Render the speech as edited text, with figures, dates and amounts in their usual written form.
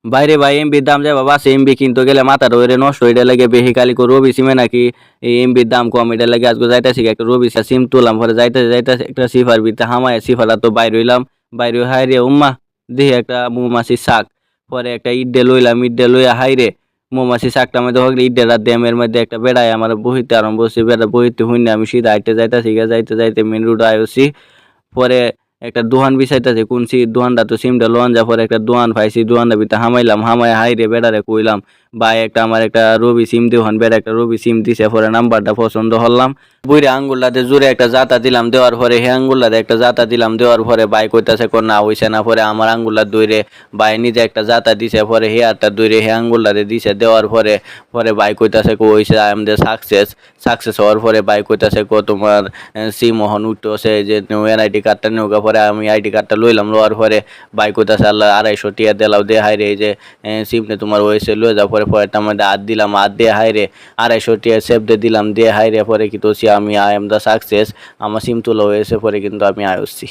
বাইরে ভাই এমবির দাম যায় বাবা, এমবি কিনতে গেলে মাথা ধরে নষ্ট, এটা লাগে বেশি খালি করে রবি সিমে নাকি এই এমবির দাম কম, এটা লাগে আজকে যাইতেছি একটা রবি সিম তুললাম, পরে যাইতে যাইতে একটা সিফার ভিতরে হামায় সিফারা তো বাইর হইলাম, বাইরে হাই রে উম্মা দেখি একটা মৌমাছির শাক, পরে একটা ইডে লইলাম, ইডে লইয়া হাই রে মৌমাছি শাকটা মধ্যে হলে ইডের ড্যামের মধ্যে একটা বেড়ায় আমার বহিতে আরম্ভ করছে, বেড়া বহিতে হইনি আমি সিধা হাইটে যাইতেছি, যাইতে যাইতে মেন রোড আইসি, পরে একটা দোহান বিছাইতাছে কোন দোহানটা তো সিমটা লোন যা, পরে একটা দোহান পাইছি, দোহানটার ভিতরে হামাইলাম, হামায় হাই রে বেড়ারে কইলাম ভাই একটা আমার একটা রবি সিম দেওয়ান, বেড়া একটা রবি সিম দিছে, পরে নাম্বারটা পছন্দ হলাম, বুইরে আঙ্গুলটাতে জোরে একটা জাতা দিলাম, দেওয়ার পরে হে আঙ্গুলটাতে একটা জাতা দিলাম, দেওয়ার পরে ভাই কইতাছে কোন না হইছে না, পরে আমার আঙ্গুলটা দইরে ভাই নিজে একটা জাতা দিছে, পরে হে আরটা দইরে হে আঙ্গুলটাতে দিছে, দেওয়ার পরে পরে ভাই কইতাছে কো হইছে আই এম দ্য সাকসেস হওয়ার পরে ভাই কইতাছে কো তোমার সিম ওহন উঠতেছে যে এনআইডি কার্ডটা নেওগা, পরে আমি আইডি কার্ডটা লইলাম, লওয়ার পরে ভাই কইতাছে আল্লাহ 250 টিয়া দিলাও দে হাই রে, এই যে সিমটা তোমার হয়েছে লয়ে যাও, পরে পরে তার মধ্যে হাত দিলাম, হাত দিয়ে হাই রে 250 টিয়া সেভ দিয়ে দিলাম, দিয়ে হাই রে পরে কি তো আমি আই এম দ্য সাকসেস, আমার সিম তোলা হয়েছে, পরে কিন্তু আমি আইসছি।